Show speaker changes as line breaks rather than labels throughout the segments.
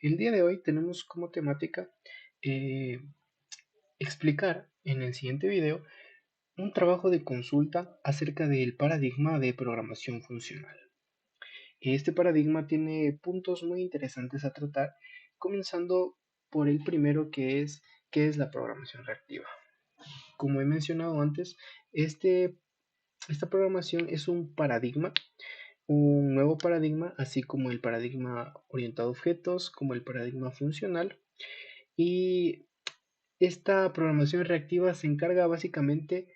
El día de hoy tenemos como temática eh, explicar en el siguiente video un trabajo de consulta acerca del paradigma de programación funcional. Este paradigma tiene puntos muy interesantes a tratar, comenzando por el primero que es ¿qué es la programación reactiva? Como he mencionado antes, esta programación es un nuevo paradigma, así como el paradigma orientado a objetos, como el paradigma funcional. Y esta programación reactiva se encarga básicamente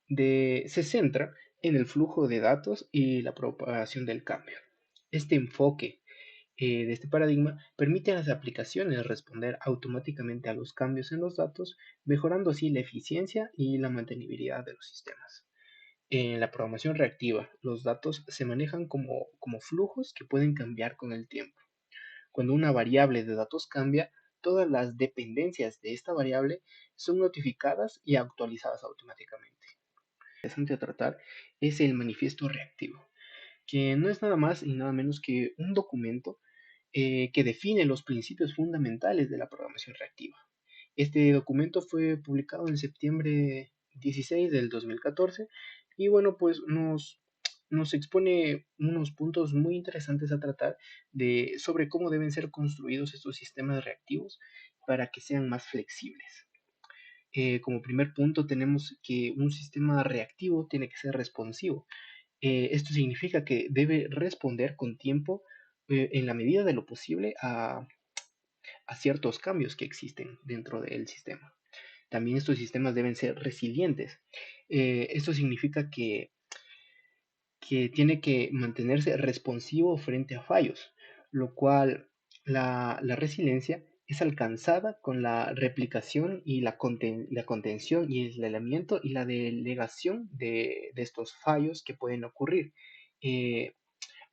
se centra en el flujo de datos y la propagación del cambio. Este enfoque de este paradigma permite a las aplicaciones responder automáticamente a los cambios en los datos, mejorando así la eficiencia y la mantenibilidad de los sistemas. En la programación reactiva, los datos se manejan como flujos que pueden cambiar con el tiempo. Cuando una variable de datos cambia, todas las dependencias de esta variable son notificadas y actualizadas automáticamente. Lo interesante a tratar es el manifiesto reactivo, que no es nada más y nada menos que un documento que define los principios fundamentales de la programación reactiva. Este documento fue publicado en septiembre 16 del 2014 y bueno, pues nos expone unos puntos muy interesantes a tratar sobre cómo deben ser construidos estos sistemas reactivos para que sean más flexibles. Como primer punto tenemos que un sistema reactivo tiene que ser responsivo. Esto significa que debe responder con tiempo en la medida de lo posible a ciertos cambios que existen dentro del sistema. También estos sistemas deben ser resilientes. Esto significa que tiene que mantenerse responsivo frente a fallos, lo cual la resiliencia es alcanzada con la replicación y la contención y el aislamiento y la delegación de estos fallos que pueden ocurrir. Eh,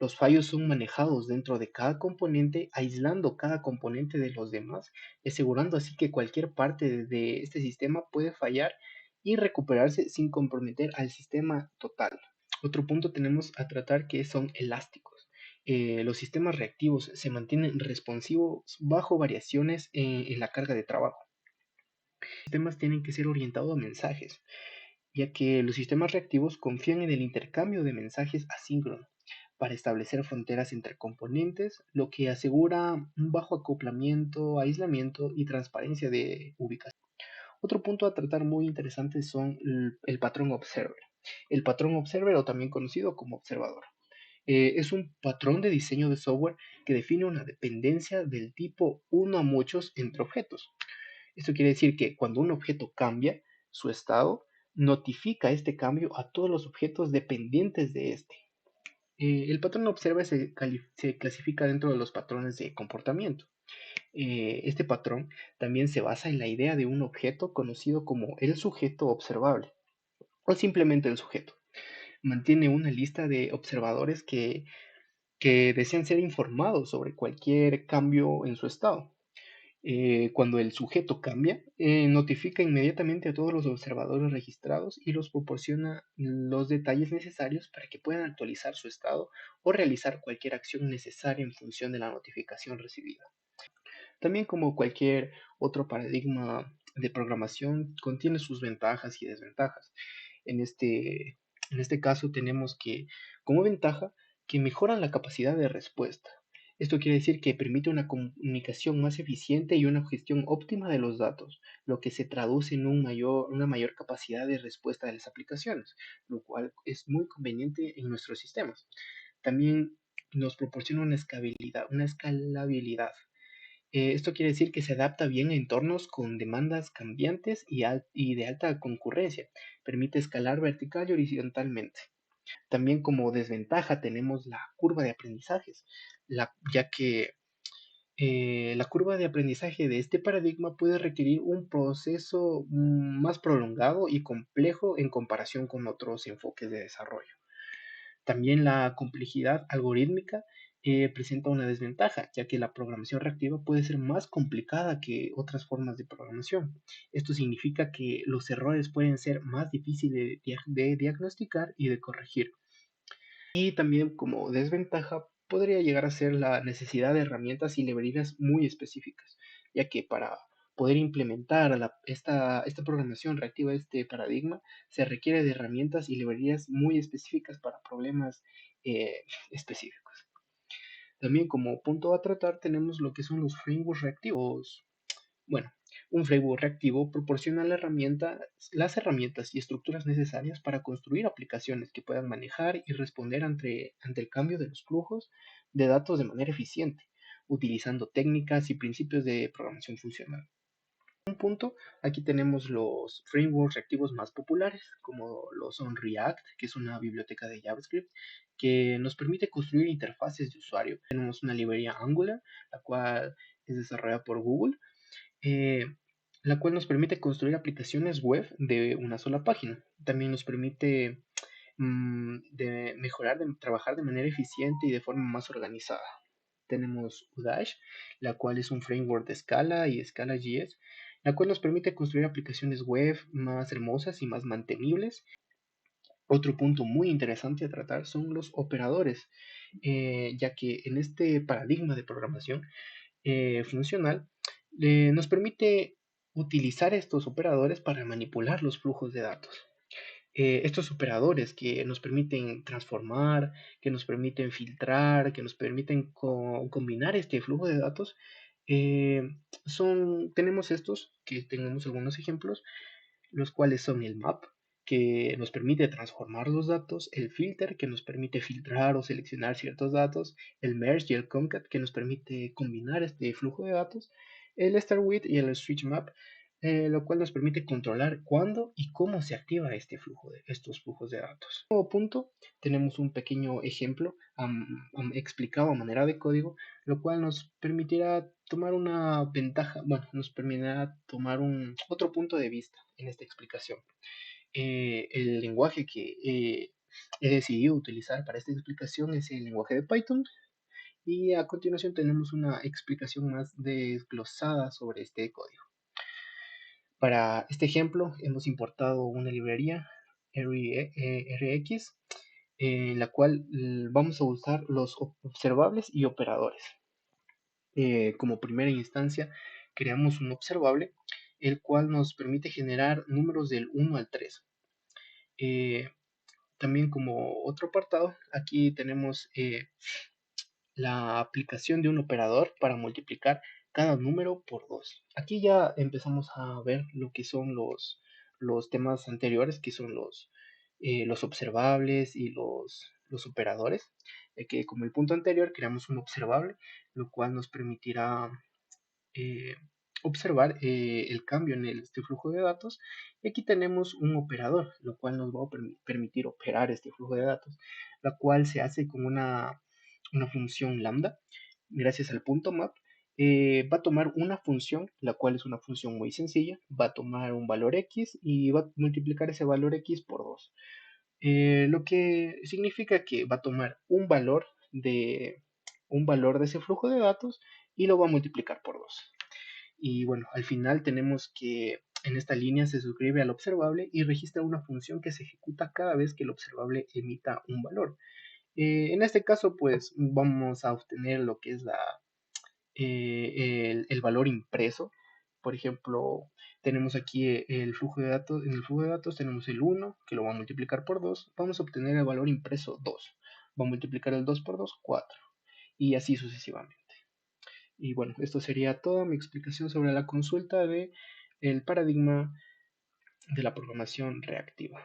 los fallos son manejados dentro de cada componente, aislando cada componente de los demás, asegurando así que cualquier parte de este sistema puede fallar y recuperarse sin comprometer al sistema total. Otro punto tenemos a tratar que son elásticos. Los sistemas reactivos se mantienen responsivos bajo variaciones en la carga de trabajo. Los sistemas tienen que ser orientados a mensajes, ya que los sistemas reactivos confían en el intercambio de mensajes asíncrono para establecer fronteras entre componentes, lo que asegura un bajo acoplamiento, aislamiento y transparencia de ubicación. Otro punto a tratar muy interesante son el patrón observer. El patrón observer, o también conocido como observador, es un patrón de diseño de software que define una dependencia del tipo uno a muchos entre objetos. Esto quiere decir que cuando un objeto cambia su estado, notifica este cambio a todos los objetos dependientes de este. El patrón observer se clasifica dentro de los patrones de comportamiento. Este patrón también se basa en la idea de un objeto conocido como el sujeto observable o simplemente el sujeto. Mantiene una lista de observadores que desean ser informados sobre cualquier cambio en su estado. Cuando el sujeto cambia, notifica inmediatamente a todos los observadores registrados y los proporciona los detalles necesarios para que puedan actualizar su estado o realizar cualquier acción necesaria en función de la notificación recibida. También como cualquier otro paradigma de programación, contiene sus ventajas y desventajas. En este, en este caso tenemos que, como ventaja, que mejoran la capacidad de respuesta. Esto quiere decir que permite una comunicación más eficiente y una gestión óptima de los datos, lo que se traduce en una mayor capacidad de respuesta de las aplicaciones, lo cual es muy conveniente en nuestros sistemas. También nos proporciona una escalabilidad. Esto quiere decir que se adapta bien a entornos con demandas cambiantes y de alta concurrencia. Permite escalar vertical y horizontalmente. También como desventaja tenemos la curva de aprendizajes, ya que la curva de aprendizaje de este paradigma puede requerir un proceso más prolongado y complejo en comparación con otros enfoques de desarrollo. También la complejidad algorítmica presenta una desventaja, ya que la programación reactiva puede ser más complicada que otras formas de programación. Esto significa que los errores pueden ser más difíciles de diagnosticar y de corregir. Y también como desventaja podría llegar a ser la necesidad de herramientas y librerías muy específicas, ya que para poder implementar esta programación reactiva, este paradigma, se requiere de herramientas y librerías muy específicas para problemas específicos. También como punto a tratar tenemos lo que son los frameworks reactivos. Bueno, un framework reactivo proporciona las herramientas y estructuras necesarias para construir aplicaciones que puedan manejar y responder ante el cambio de los flujos de datos de manera eficiente, utilizando técnicas y principios de programación funcional. Punto, aquí tenemos los frameworks reactivos más populares, como lo son React, que es una biblioteca de JavaScript, que nos permite construir interfaces de usuario. Tenemos una librería Angular, la cual es desarrollada por Google, eh, la cual nos permite construir aplicaciones web de una sola página. También nos permite de mejorar, de trabajar de manera eficiente y de forma más organizada. Tenemos Udash, la cual es un framework de Scala y Scala.js, la cual nos permite construir aplicaciones web más hermosas y más mantenibles. Otro punto muy interesante a tratar son los operadores, ya que en este paradigma de programación funcional nos permite utilizar estos operadores para manipular los flujos de datos. Estos operadores que nos permiten transformar, que nos permiten filtrar, que nos permiten combinar este flujo de datos, eh, tenemos estos, que tenemos algunos ejemplos, los cuales son el map, que nos permite transformar los datos, el filter, que nos permite filtrar o seleccionar ciertos datos, el merge y el concat, que nos permite combinar este flujo de datos, el star with y el switch map, lo cual nos permite controlar cuándo y cómo se activa estos flujos de datos. Como punto, tenemos un pequeño ejemplo explicado a manera de código, lo cual nos permitirá tomar una ventaja, bueno, nos permitirá tomar otro punto de vista en esta explicación. El lenguaje que he decidido utilizar para esta explicación es el lenguaje de Python, y a continuación tenemos una explicación más desglosada sobre este código. Para este ejemplo hemos importado una librería RX, en la cual vamos a usar los observables y operadores. Como primera instancia creamos un observable, el cual nos permite generar números del 1 al 3. También como otro apartado, aquí tenemos la aplicación de un operador para multiplicar cada número por 2. Aquí ya empezamos a ver lo que son los temas anteriores, que son los observables y los operadores, que como el punto anterior creamos un observable, lo cual nos permitirá eh, observar el cambio en este flujo de datos. Y aquí tenemos un operador, lo cual nos va a permitir operar este flujo de datos, la cual se hace con una función lambda. Gracias al punto map, va a tomar una función, la cual es una función muy sencilla, va a tomar un valor x y va a multiplicar ese valor x por 2. Lo que significa que va a tomar un valor de ese flujo de datos y lo va a multiplicar por 2. Y bueno, al final tenemos que en esta línea se suscribe al observable y registra una función que se ejecuta cada vez que el observable emita un valor. En este caso, pues vamos a obtener lo que es el valor impreso. Por ejemplo, tenemos aquí el flujo de datos. En el flujo de datos tenemos el 1, que lo va a multiplicar por 2. Vamos a obtener el valor impreso 2. Va a multiplicar el 2 por 2, 4. Y así sucesivamente. Y bueno, esto sería toda mi explicación sobre la consulta de el paradigma de la programación reactiva.